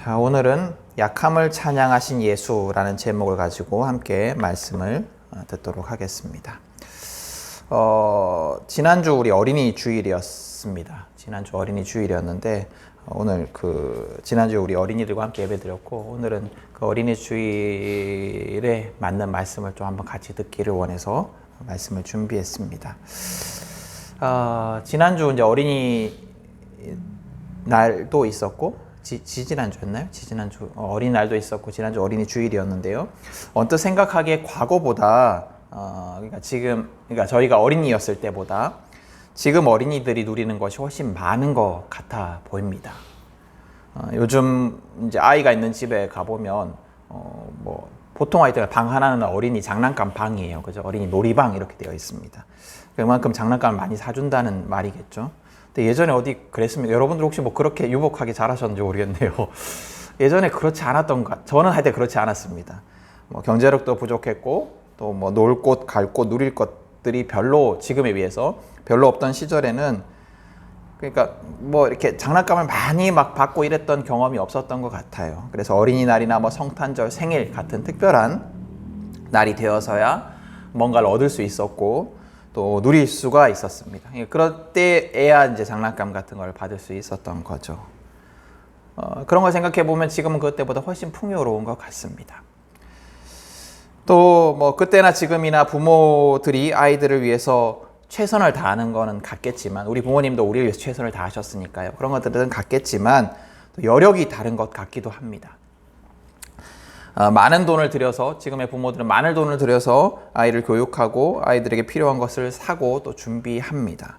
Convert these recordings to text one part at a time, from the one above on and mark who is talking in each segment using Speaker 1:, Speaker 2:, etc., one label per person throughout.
Speaker 1: 자, 오늘은 약함을 찬양하신 예수라는 제목을 가지고 함께 말씀을 듣도록 하겠습니다. 지난주 우리 어린이 주일이었습니다. 지난주 어린이 주일이었는데 오늘 지난주 우리 어린이들과 함께 예배드렸고 오늘은 그 어린이 주일에 맞는 말씀을 좀 한번 같이 듣기를 원해서 말씀을 준비했습니다. 지난주 이제 어린이 날도 있었고 지지난주였나요? 지지난주 어린이날도 있었고 지난주 어린이 주일이었는데요. 언뜻 생각하기에 과거보다 그러니까 저희가 어린이였을 때보다 지금 어린이들이 누리는 것이 훨씬 많은 것 같아 보입니다. 요즘 이제 아이가 있는 집에 가보면 보통 아이들 방 하나는 어린이 장난감 방이에요. 그죠? 어린이 놀이방 이렇게 되어 있습니다. 그만큼 장난감을 많이 사준다는 말이겠죠. 근데 예전에 어디 그랬습니까? 여러분들 혹시 그렇게 유복하게 자라셨는지 모르겠네요. 예전에 그렇지 않았던 것, 저는 하여튼 그렇지 않았습니다. 경제력도 부족했고, 또 놀 곳, 갈 곳, 누릴 것들이 별로 지금에 비해서 별로 없던 시절에는 그러니까 이렇게 장난감을 많이 받고 이랬던 경험이 없었던 것 같아요. 그래서 어린이날이나 성탄절, 생일 같은 특별한 날이 되어서야 뭔가를 얻을 수 있었고, 또 누릴 수가 있었습니다. 그럴 때에야 이제 장난감 같은 걸 받을 수 있었던 거죠. 그런 걸 생각해 보면 지금은 그때보다 훨씬 풍요로운 것 같습니다. 또 그때나 지금이나 부모들이 아이들을 위해서 최선을 다하는 거는 같겠지만 우리 부모님도 우리를 위해서 최선을 다하셨으니까요. 그런 것들은 같겠지만 또 여력이 다른 것 같기도 합니다. 많은 돈을 들여서 지금의 부모들은 많은 돈을 들여서 아이를 교육하고 아이들에게 필요한 것을 사고 또 준비합니다.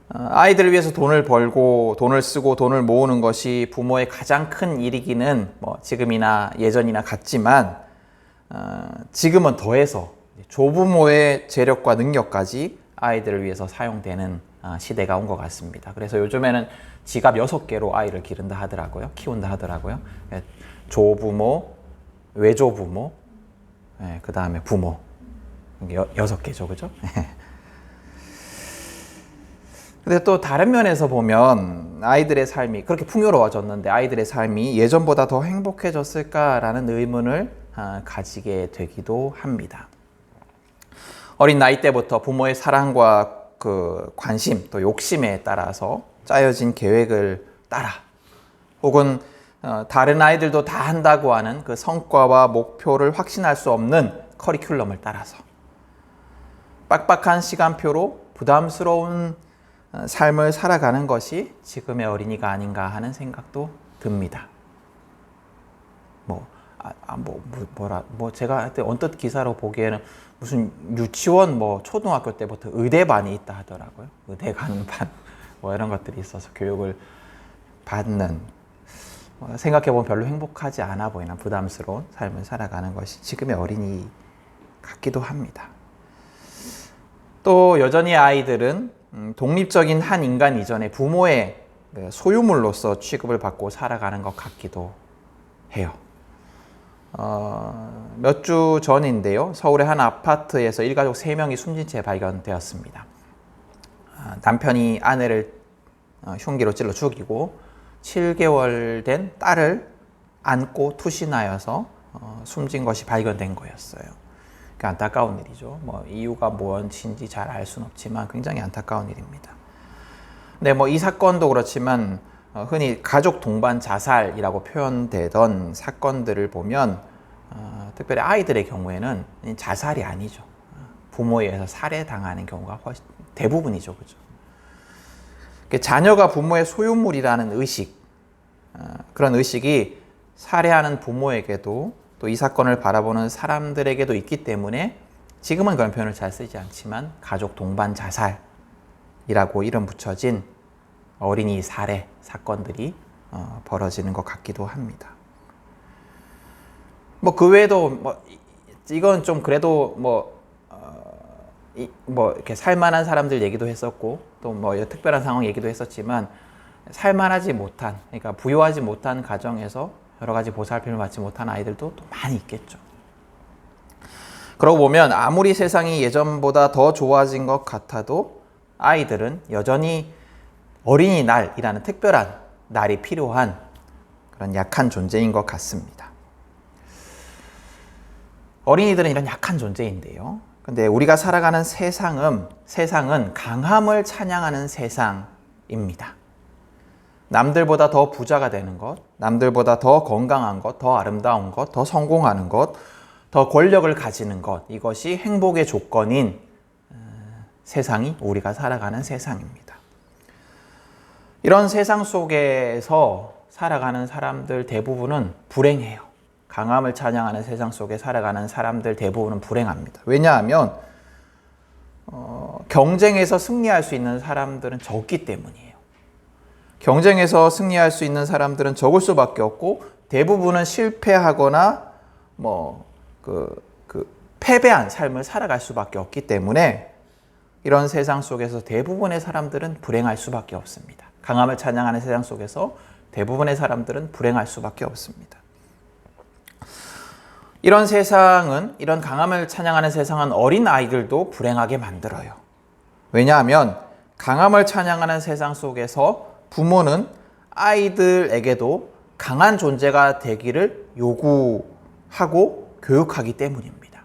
Speaker 1: 아이들을 위해서 돈을 벌고 돈을 쓰고 돈을 모으는 것이 부모의 가장 큰 일이기는 지금이나 예전이나 같지만 지금은 더해서 조부모의 재력과 능력까지 아이들을 위해서 사용되는 시대가 온 것 같습니다. 그래서 요즘에는 지갑 6개로 아이를 기른다 하더라고요. 키운다 하더라고요. 조부모, 외조부모, 그 다음에 부모. 6개죠, 그죠? 근데 또 다른 면에서 보면 아이들의 삶이 그렇게 풍요로워졌는데 아이들의 삶이 예전보다 더 행복해졌을까라는 의문을 가지게 되기도 합니다. 어린 나이 때부터 부모의 사랑과 관심 또 욕심에 따라서 짜여진 계획을 따라 혹은 다른 아이들도 다 한다고 하는 그 성과와 목표를 확신할 수 없는 커리큘럼을 따라서 빡빡한 시간표로 부담스러운 삶을 살아가는 것이 지금의 어린이가 아닌가 하는 생각도 듭니다. 제가 하여튼 언뜻 기사로 보기에는 무슨 유치원 초등학교 때부터 의대반이 있다 하더라고요. 의대 가는 반 이런 것들이 있어서 교육을 받는 생각해보면 별로 행복하지 않아 보이는 부담스러운 삶을 살아가는 것이 지금의 어린이 같기도 합니다. 또 여전히 아이들은 독립적인 한 인간 이전에 부모의 소유물로서 취급을 받고 살아가는 것 같기도 해요. 몇 주 전인데요. 서울의 한 아파트에서 일가족 3명이 숨진 채 발견되었습니다. 남편이 아내를 흉기로 찔러 죽이고 7개월 된 딸을 안고 투신하여서 숨진 것이 발견된 거였어요. 안타까운 일이죠. 이유가 무엇인지 잘 알 수는 없지만 굉장히 안타까운 일입니다. 근데 이 사건도 그렇지만 흔히 가족 동반 자살이라고 표현되던 사건들을 보면 특별히 아이들의 경우에는 자살이 아니죠. 부모에 의해서 살해당하는 경우가 훨씬 대부분이죠. 그죠? 자녀가 부모의 소유물이라는 의식, 그런 의식이 살해하는 부모에게도 또 이 사건을 바라보는 사람들에게도 있기 때문에 지금은 그런 표현을 잘 쓰지 않지만 가족 동반 자살이라고 이름 붙여진 어린이 살해 사건들이 벌어지는 것 같기도 합니다. 그 외에도 이건 좀 그래도 이렇게 살만한 사람들 얘기도 했었고 또 특별한 상황 얘기도 했었지만 살만하지 못한 그러니까 부유하지 못한 가정에서 여러 가지 보살핌을 받지 못한 아이들도 또 많이 있겠죠. 그러고 보면 아무리 세상이 예전보다 더 좋아진 것 같아도 아이들은 여전히 어린이날이라는 특별한 날이 필요한 그런 약한 존재인 것 같습니다. 어린이들은 이런 약한 존재인데요. 근데 우리가 살아가는 세상은 강함을 찬양하는 세상입니다. 남들보다 더 부자가 되는 것, 남들보다 더 건강한 것, 더 아름다운 것, 더 성공하는 것, 더 권력을 가지는 것, 이것이 행복의 조건인 세상이 우리가 살아가는 세상입니다. 이런 세상 속에서 살아가는 사람들 대부분은 불행해요. 강함을 찬양하는 세상 속에 살아가는 사람들 대부분은 불행합니다. 왜냐하면 경쟁에서 승리할 수 있는 사람들은 적기 때문이에요. 경쟁에서 승리할 수 있는 사람들은 적을 수밖에 없고 대부분은 실패하거나 패배한 삶을 살아갈 수밖에 없기 때문에 이런 세상 속에서 대부분의 사람들은 불행할 수밖에 없습니다. 강함을 찬양하는 세상 속에서 대부분의 사람들은 불행할 수밖에 없습니다. 이런 강함을 찬양하는 세상은 어린 아이들도 불행하게 만들어요. 왜냐하면 강함을 찬양하는 세상 속에서 부모는 아이들에게도 강한 존재가 되기를 요구하고 교육하기 때문입니다.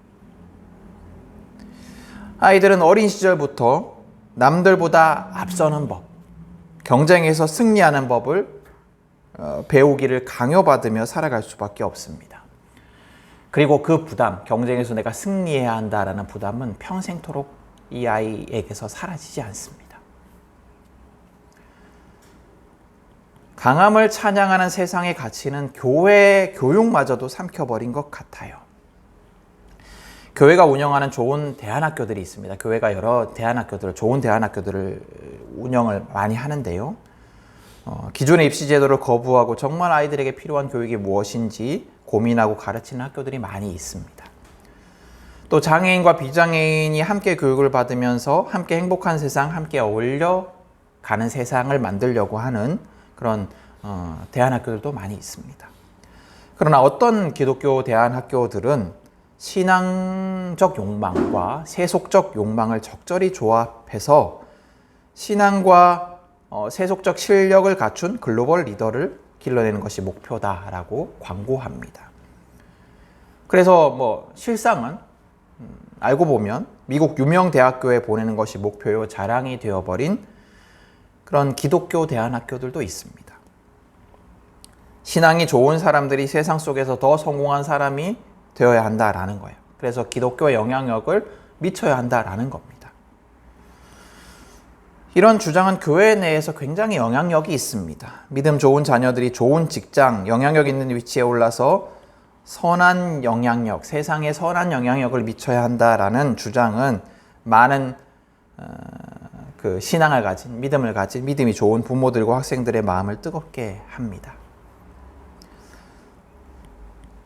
Speaker 1: 아이들은 어린 시절부터 남들보다 앞서는 법, 경쟁에서 승리하는 법을 배우기를 강요받으며 살아갈 수밖에 없습니다. 그리고 그 부담, 경쟁에서 내가 승리해야 한다라는 부담은 평생토록 이 아이에게서 사라지지 않습니다. 강함을 찬양하는 세상의 가치는 교회 교육마저도 삼켜버린 것 같아요. 교회가 운영하는 좋은 대안학교들이 있습니다. 교회가 여러 좋은 대안학교들을 운영을 많이 하는데요. 기존의 입시제도를 거부하고 정말 아이들에게 필요한 교육이 무엇인지 고민하고 가르치는 학교들이 많이 있습니다. 또 장애인과 비장애인이 함께 교육을 받으면서 함께 행복한 세상, 함께 어울려 가는 세상을 만들려고 하는 그런 대안학교들도 많이 있습니다. 그러나 어떤 기독교 대안학교들은 신앙적 욕망과 세속적 욕망을 적절히 조합해서 신앙과 세속적 실력을 갖춘 글로벌 리더를 길러내는 것이 목표다라고 광고합니다. 그래서 실상은 알고 보면 미국 유명 대학교에 보내는 것이 목표요 자랑이 되어버린 그런 기독교 대안학교들도 있습니다. 신앙이 좋은 사람들이 세상 속에서 더 성공한 사람이 되어야 한다라는 거예요. 그래서 기독교의 영향력을 미쳐야 한다라는 겁니다. 이런 주장은 교회 내에서 굉장히 영향력이 있습니다. 믿음 좋은 자녀들이 좋은 직장, 영향력 있는 위치에 올라서 선한 영향력, 세상에 선한 영향력을 미쳐야 한다라는 주장은 많은 신앙을 가진, 믿음이 좋은 부모들과 학생들의 마음을 뜨겁게 합니다.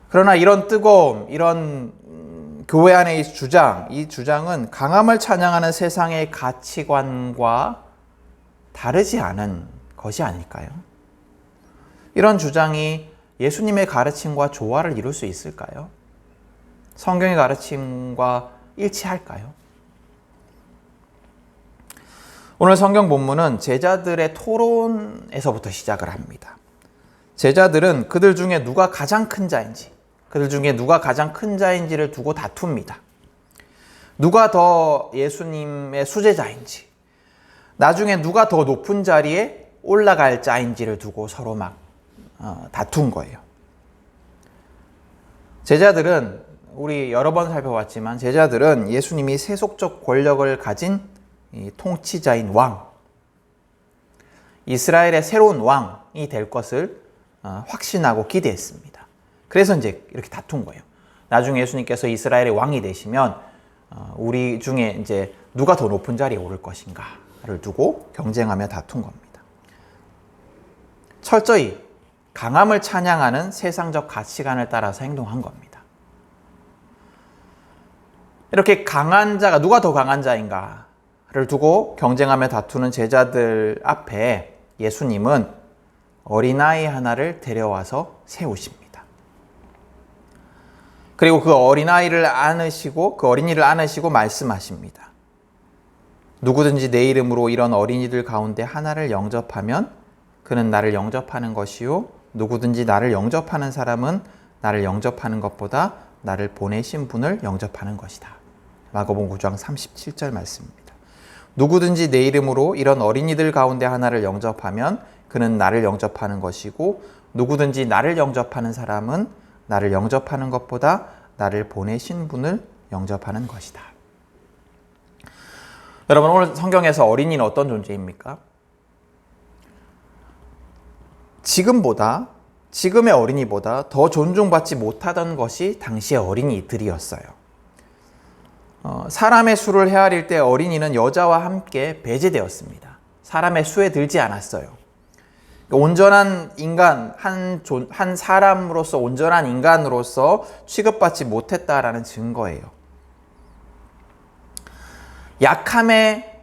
Speaker 1: 그러나 이런 뜨거움, 이런 교회 안의 이 주장은 강함을 찬양하는 세상의 가치관과 다르지 않은 것이 아닐까요? 이런 주장이 예수님의 가르침과 조화를 이룰 수 있을까요? 성경의 가르침과 일치할까요? 오늘 성경 본문은 제자들의 토론에서부터 시작을 합니다. 제자들은 그들 중에 누가 가장 큰 자인지를 두고 다툽니다. 누가 더 예수님의 수제자인지, 나중에 누가 더 높은 자리에 올라갈 자인지를 두고 서로 다툰 거예요. 제자들은 우리 여러 번 살펴봤지만 제자들은 예수님이 세속적 권력을 가진 통치자인 왕, 이스라엘의 새로운 왕이 될 것을 확신하고 기대했습니다. 그래서 이제 이렇게 다툰 거예요. 나중에 예수님께서 이스라엘의 왕이 되시면 우리 중에 이제 누가 더 높은 자리에 오를 것인가를 두고 경쟁하며 다툰 겁니다. 철저히 강함을 찬양하는 세상적 가치관을 따라서 행동한 겁니다. 이렇게 강한 자가 누가 더 강한 자인가를 두고 경쟁하며 다투는 제자들 앞에 예수님은 어린아이 하나를 데려와서 세우십니다. 그리고 그 어린이를 안으시고 말씀하십니다. 누구든지 내 이름으로 이런 어린이들 가운데 하나를 영접하면 그는 나를 영접하는 것이요 누구든지 나를 영접하는 사람은 나를 영접하는 것보다 나를 보내신 분을 영접하는 것이다. 마가복음 9장 37절 말씀입니다. 누구든지 내 이름으로 이런 어린이들 가운데 하나를 영접하면 그는 나를 영접하는 것이고 누구든지 나를 영접하는 사람은 나를 영접하는 것보다 나를 보내신 분을 영접하는 것이다. 여러분, 오늘 성경에서 어린이는 어떤 존재입니까? 지금의 어린이보다 더 존중받지 못하던 것이 당시의 어린이들이었어요. 사람의 수를 헤아릴 때 어린이는 여자와 함께 배제되었습니다. 사람의 수에 들지 않았어요. 온전한 인간, 한 사람으로서 온전한 인간으로서 취급받지 못했다라는 증거예요. 약함의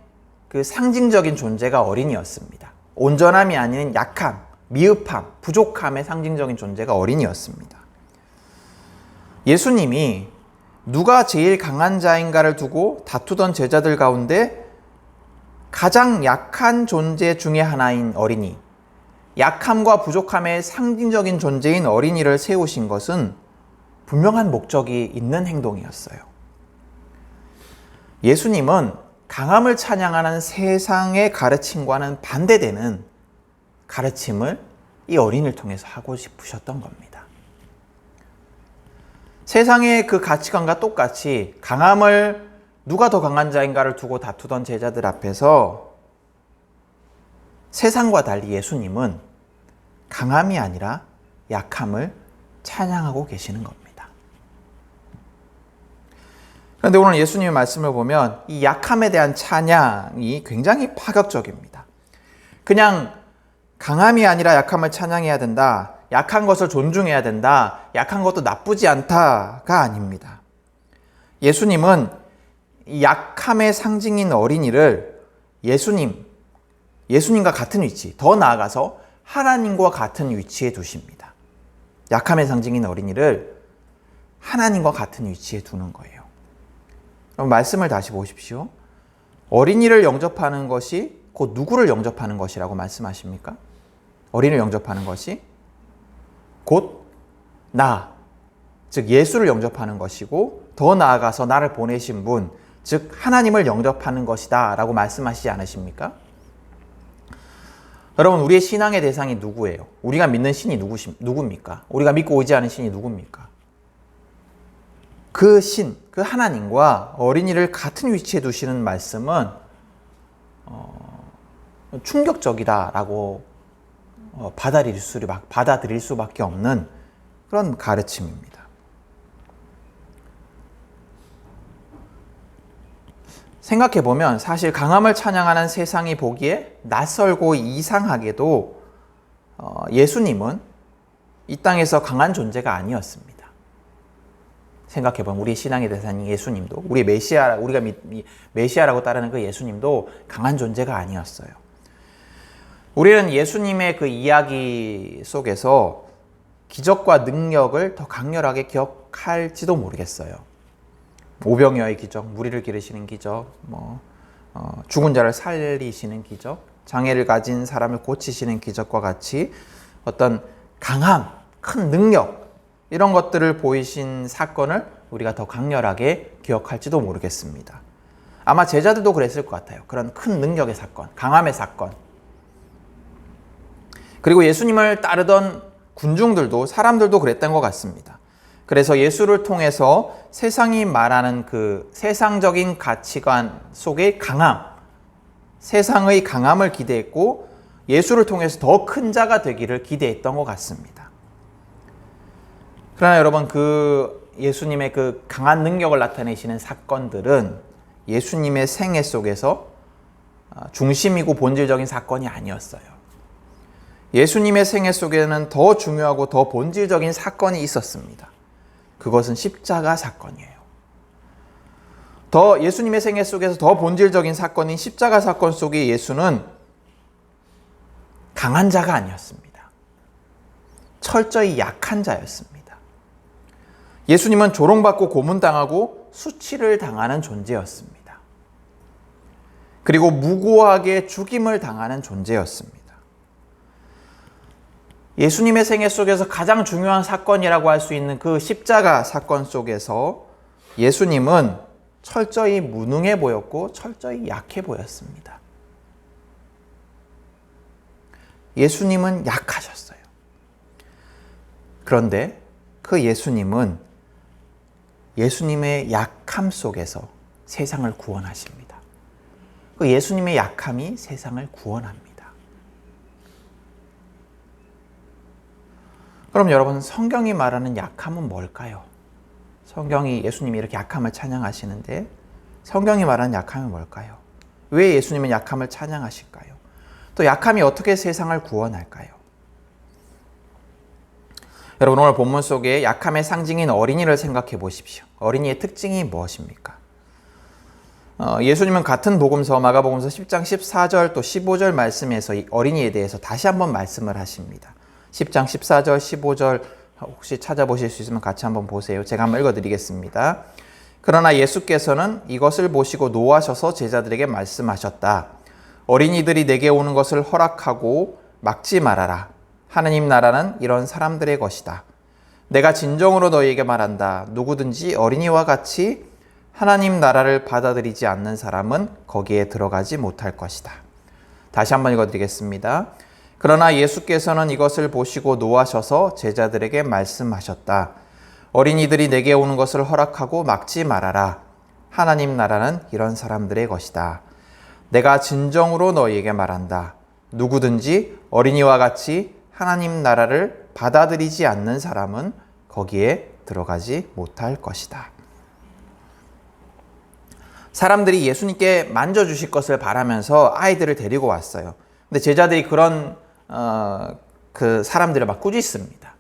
Speaker 1: 그 상징적인 존재가 어린이였습니다. 온전함이 아닌 약함, 미흡함, 부족함의 상징적인 존재가 어린이였습니다. 예수님이 누가 제일 강한 자인가를 두고 다투던 제자들 가운데 가장 약한 존재 중에 하나인 어린이, 약함과 부족함의 상징적인 존재인 어린이를 세우신 것은 분명한 목적이 있는 행동이었어요. 예수님은 강함을 찬양하는 세상의 가르침과는 반대되는 가르침을 이 어린이를 통해서 하고 싶으셨던 겁니다. 세상의 그 가치관과 똑같이 강함을 누가 더 강한 자인가를 두고 다투던 제자들 앞에서 세상과 달리 예수님은 강함이 아니라 약함을 찬양하고 계시는 겁니다. 그런데 오늘 예수님의 말씀을 보면 이 약함에 대한 찬양이 굉장히 파격적입니다. 그냥 강함이 아니라 약함을 찬양해야 된다, 약한 것을 존중해야 된다, 약한 것도 나쁘지 않다가 아닙니다. 예수님은 이 약함의 상징인 어린이를 예수님과 같은 위치, 더 나아가서 하나님과 같은 위치에 두십니다. 약함의 상징인 어린이를 하나님과 같은 위치에 두는 거예요. 그럼 말씀을 다시 보십시오. 어린이를 영접하는 것이 곧 누구를 영접하는 것이라고 말씀하십니까? 어린이를 영접하는 것이 곧 나, 즉 예수를 영접하는 것이고 더 나아가서 나를 보내신 분, 즉 하나님을 영접하는 것이다 라고 말씀하시지 않으십니까? 여러분, 우리의 신앙의 대상이 누구예요? 우리가 믿는 신이 누굽니까? 우리가 믿고 오지 않은 신이 누굽니까? 그 신, 그 하나님과 어린이를 같은 위치에 두시는 말씀은 충격적이다라고 받아들일 수밖에 없는 그런 가르침입니다. 생각해보면 사실 강함을 찬양하는 세상이 보기에 낯설고 이상하게도 예수님은 이 땅에서 강한 존재가 아니었습니다. 생각해보면 우리 신앙의 대상인 예수님도, 우리 우리가 메시아라고 따르는 그 예수님도 강한 존재가 아니었어요. 우리는 예수님의 그 이야기 속에서 기적과 능력을 더 강렬하게 기억할지도 모르겠어요. 오병이어의 기적, 무리를 기르시는 기적, 죽은 자를 살리시는 기적, 장애를 가진 사람을 고치시는 기적과 같이 어떤 강함, 큰 능력, 이런 것들을 보이신 사건을 우리가 더 강렬하게 기억할지도 모르겠습니다. 아마 제자들도 그랬을 것 같아요. 그런 큰 능력의 사건, 강함의 사건. 그리고 예수님을 따르던 군중들도, 사람들도 그랬던 것 같습니다. 그래서 예수를 통해서 세상이 말하는 그 세상적인 가치관 속의 강함, 세상의 강함을 기대했고 예수를 통해서 더 큰 자가 되기를 기대했던 것 같습니다. 그러나 여러분, 그 예수님의 그 강한 능력을 나타내시는 사건들은 예수님의 생애 속에서 중심이고 본질적인 사건이 아니었어요. 예수님의 생애 속에는 더 중요하고 더 본질적인 사건이 있었습니다. 그것은 십자가 사건이에요. 예수님의 생애 속에서 더 본질적인 사건인 십자가 사건 속에 예수는 강한 자가 아니었습니다. 철저히 약한 자였습니다. 예수님은 조롱받고 고문당하고 수치를 당하는 존재였습니다. 그리고 무고하게 죽임을 당하는 존재였습니다. 예수님의 생애 속에서 가장 중요한 사건이라고 할 수 있는 그 십자가 사건 속에서 예수님은 철저히 무능해 보였고 철저히 약해 보였습니다. 예수님은 약하셨어요. 그런데 그 예수님은 예수님의 약함 속에서 세상을 구원하십니다. 그 예수님의 약함이 세상을 구원합니다. 그럼 여러분, 성경이 말하는 약함은 뭘까요? 성경이 예수님이 이렇게 약함을 찬양하시는데 성경이 말하는 약함은 뭘까요? 왜 예수님은 약함을 찬양하실까요? 또 약함이 어떻게 세상을 구원할까요? 여러분, 오늘 본문 속에 약함의 상징인 어린이를 생각해 보십시오. 어린이의 특징이 무엇입니까? 예수님은 같은 복음서 마가복음서 10장 14절 또 15절 말씀에서 이 어린이에 대해서 다시 한번 말씀을 하십니다. 10장 14절 15절 혹시 찾아보실 수 있으면 같이 한번 보세요. 제가 한번 읽어드리겠습니다. 그러나 예수께서는 이것을 보시고 노하셔서 제자들에게 말씀하셨다. 어린이들이 내게 오는 것을 허락하고 막지 말아라. 하느님 나라는 이런 사람들의 것이다. 내가 진정으로 너희에게 말한다. 누구든지 어린이와 같이 하나님 나라를 받아들이지 않는 사람은 거기에 들어가지 못할 것이다. 다시 한번 읽어드리겠습니다. 그러나 예수께서는 이것을 보시고 노하셔서 제자들에게 말씀하셨다. 어린이들이 내게 오는 것을 허락하고 막지 말아라. 하나님 나라는 이런 사람들의 것이다. 내가 진정으로 너희에게 말한다. 누구든지 어린이와 같이 하나님 나라를 받아들이지 않는 사람은 거기에 들어가지 못할 것이다. 사람들이 예수님께 만져주실 것을 바라면서 아이들을 데리고 왔어요. 근데 제자들이 그런 그 사람들을 막 꾸짖습니다.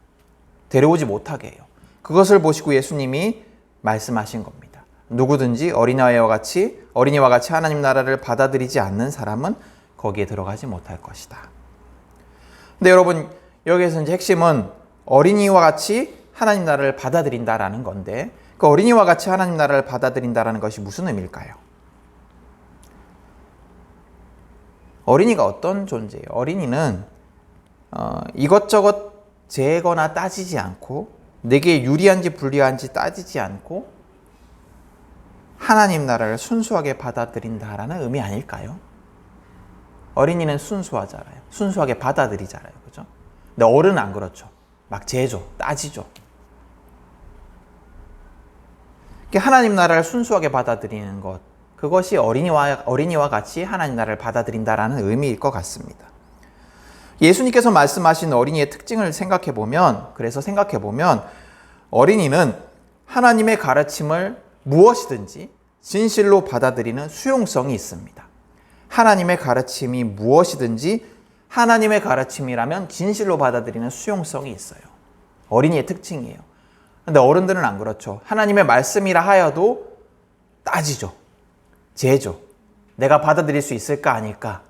Speaker 1: 데려오지 못하게 해요. 그것을 보시고 예수님이 말씀하신 겁니다. 누구든지 어린아이와 같이 하나님 나라를 받아들이지 않는 사람은 거기에 들어가지 못할 것이다. 근데 여러분, 여기에서 이제 핵심은 어린이와 같이 하나님 나라를 받아들인다라는 건데, 그 어린이와 같이 하나님 나라를 받아들인다라는 것이 무슨 의미일까요? 어린이가 어떤 존재예요? 어린이는 이것저것 재거나 따지지 않고, 내게 유리한지 불리한지 따지지 않고 하나님 나라를 순수하게 받아들인다라는 의미 아닐까요? 어린이는 순수하잖아요. 순수하게 받아들이잖아요. 그죠? 근데 어른은 안 그렇죠. 막 재죠. 따지죠. 하나님 나라를 순수하게 받아들이는 것, 그것이 어린이와 같이 하나님 나라를 받아들인다라는 의미일 것 같습니다. 예수님께서 말씀하신 어린이의 특징을 생각해보면 어린이는 하나님의 가르침을 무엇이든지 진실로 받아들이는 수용성이 있습니다. 하나님의 가르침이 무엇이든지 하나님의 가르침이라면 진실로 받아들이는 수용성이 있어요. 어린이의 특징이에요. 근데 어른들은 안 그렇죠. 하나님의 말씀이라 하여도 따지죠. 재죠. 내가 받아들일 수 있을까 아닐까.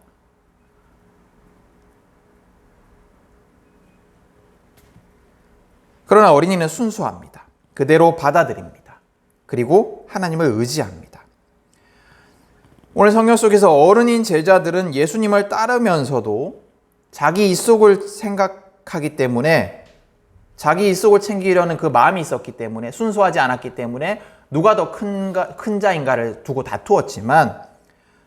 Speaker 1: 그러나 어린이는 순수합니다. 그대로 받아들입니다. 그리고 하나님을 의지합니다. 오늘 성경 속에서 어른인 제자들은 예수님을 따르면서도 자기 입속을 생각하기 때문에, 자기 입속을 챙기려는 그 마음이 있었기 때문에, 순수하지 않았기 때문에 누가 더 큰 자인가를 두고 다투었지만,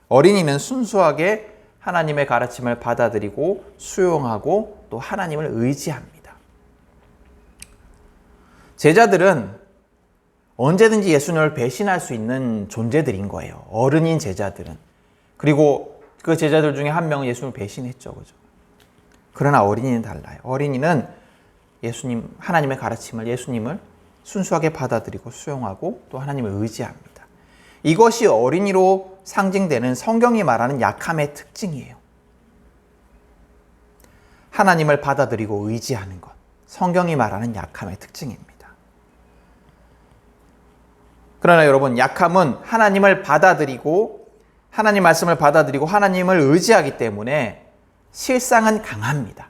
Speaker 1: 어린이는 순수하게 하나님의 가르침을 받아들이고 수용하고 또 하나님을 의지합니다. 제자들은 언제든지 예수님을 배신할 수 있는 존재들인 거예요. 어른인 제자들은. 그리고 그 제자들 중에 한 명은 예수님을 배신했죠. 그죠? 그러나 어린이는 달라요. 어린이는 하나님의 가르침을, 예수님을 순수하게 받아들이고 수용하고 또 하나님을 의지합니다. 이것이 어린이로 상징되는 성경이 말하는 약함의 특징이에요. 하나님을 받아들이고 의지하는 것. 성경이 말하는 약함의 특징입니다. 그러나 여러분, 약함은 하나님을 받아들이고 하나님 말씀을 받아들이고 하나님을 의지하기 때문에 실상은 강합니다.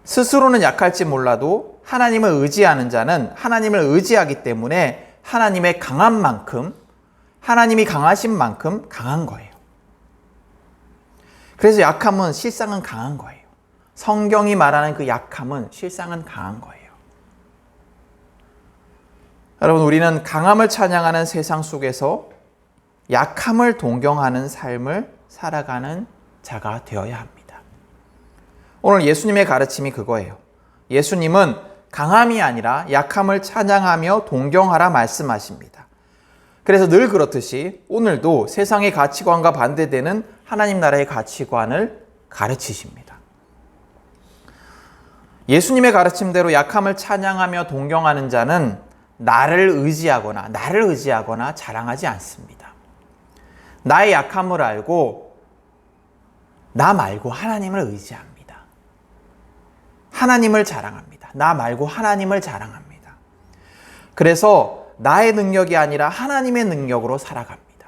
Speaker 1: 스스로는 약할지 몰라도 하나님을 의지하는 자는 하나님을 의지하기 때문에 하나님의 강한 만큼, 하나님이 강하신 만큼 강한 거예요. 그래서 약함은 실상은 강한 거예요. 성경이 말하는 그 약함은 실상은 강한 거예요. 여러분, 우리는 강함을 찬양하는 세상 속에서 약함을 동경하는 삶을 살아가는 자가 되어야 합니다. 오늘 예수님의 가르침이 그거예요. 예수님은 강함이 아니라 약함을 찬양하며 동경하라 말씀하십니다. 그래서 늘 그렇듯이 오늘도 세상의 가치관과 반대되는 하나님 나라의 가치관을 가르치십니다. 예수님의 가르침대로 약함을 찬양하며 동경하는 자는 나를 의지하거나 자랑하지 않습니다. 나의 약함을 알고 나 말고 하나님을 의지합니다. 하나님을 자랑합니다. 나 말고 하나님을 자랑합니다. 그래서 나의 능력이 아니라 하나님의 능력으로 살아갑니다.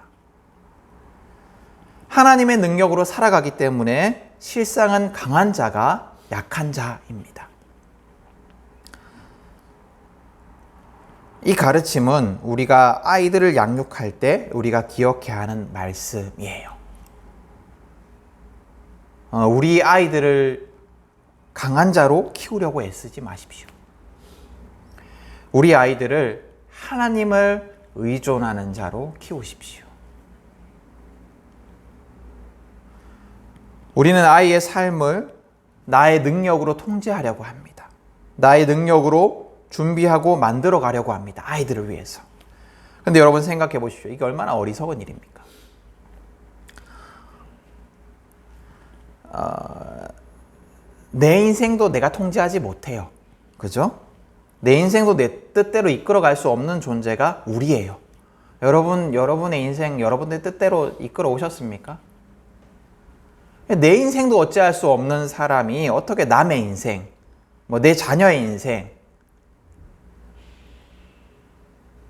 Speaker 1: 하나님의 능력으로 살아가기 때문에 실상은 강한 자가 약한 자입니다. 이 가르침은 우리가 아이들을 양육할 때 우리가 기억해야 하는 말씀이에요. 우리 아이들을 강한 자로 키우려고 애쓰지 마십시오. 우리 아이들을 하나님을 의존하는 자로 키우십시오. 우리는 아이의 삶을 나의 능력으로 통제하려고 합니다. 나의 능력으로 준비하고 만들어 가려고 합니다. 아이들을 위해서. 근데 여러분 생각해 보십시오. 이게 얼마나 어리석은 일입니까? 내 인생도 내가 통제하지 못해요. 그죠? 내 인생도 내 뜻대로 이끌어갈 수 없는 존재가 우리예요. 여러분의 인생 여러분의 뜻대로 이끌어 오셨습니까? 내 인생도 어찌할 수 없는 사람이 어떻게 남의 인생, 내 자녀의 인생,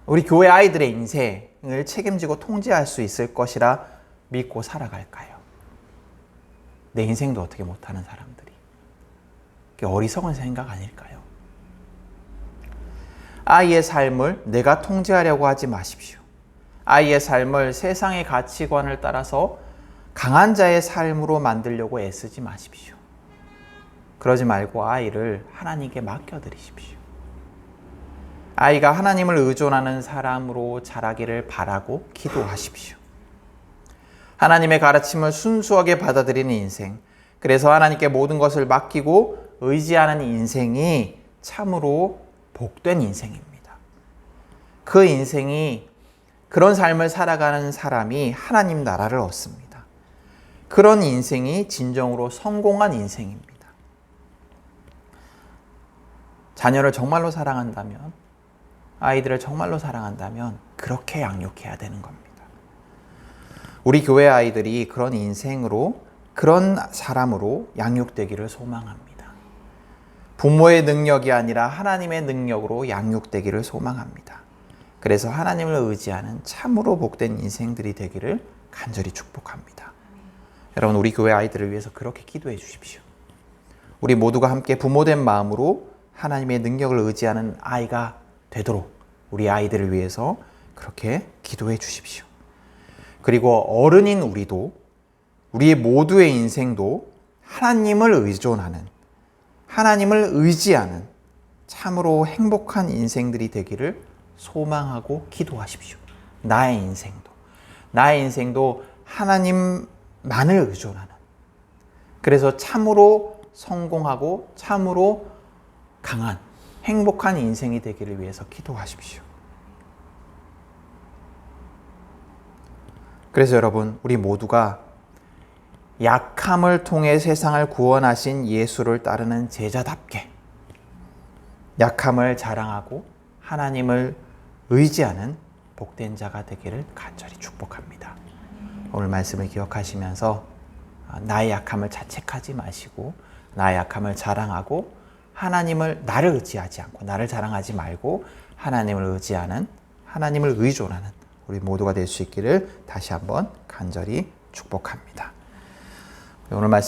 Speaker 1: 우리 교회 아이들의 인생을 책임지고 통제할 수 있을 것이라 믿고 살아갈까요? 내 인생도 어떻게 못하는 사람들이. 그게 어리석은 생각 아닐까요? 아이의 삶을 내가 통제하려고 하지 마십시오. 아이의 삶을 세상의 가치관을 따라서 강한 자의 삶으로 만들려고 애쓰지 마십시오. 그러지 말고 아이를 하나님께 맡겨드리십시오. 아이가 하나님을 의존하는 사람으로 자라기를 바라고 기도하십시오. 하나님의 가르침을 순수하게 받아들이는 인생, 그래서 하나님께 모든 것을 맡기고 의지하는 인생이 참으로 복된 인생입니다. 그 인생이, 그런 삶을 살아가는 사람이 하나님 나라를 얻습니다. 그런 인생이 진정으로 성공한 인생입니다. 자녀를 정말로 사랑한다면, 아이들을 정말로 사랑한다면 그렇게 양육해야 되는 겁니다. 우리 교회 아이들이 그런 인생으로, 그런 사람으로 양육되기를 소망합니다. 부모의 능력이 아니라 하나님의 능력으로 양육되기를 소망합니다. 그래서 하나님을 의지하는 참으로 복된 인생들이 되기를 간절히 축복합니다. 여러분, 우리 교회 아이들을 위해서 그렇게 기도해 주십시오. 우리 모두가 함께 부모된 마음으로 하나님의 능력을 의지하는 아이가 되도록 우리 아이들을 위해서 그렇게 기도해 주십시오. 그리고 어른인 우리도, 우리 모두의 인생도 하나님을 의존하는, 하나님을 의지하는 참으로 행복한 인생들이 되기를 소망하고 기도하십시오. 나의 인생도 하나님만을 의존하는, 그래서 참으로 성공하고 참으로 강한 행복한 인생이 되기를 위해서 기도하십시오. 그래서 여러분, 우리 모두가 약함을 통해 세상을 구원하신 예수를 따르는 제자답게 약함을 자랑하고 하나님을 의지하는 복된 자가 되기를 간절히 축복합니다. 오늘 말씀을 기억하시면서 나의 약함을 자책하지 마시고 나의 약함을 자랑하고 나를 의지하지 않고 나를 자랑하지 말고 하나님을 의지하는, 하나님을 의존하는 우리 모두가 될 수 있기를 다시 한번 간절히 축복합니다. 오늘 말씀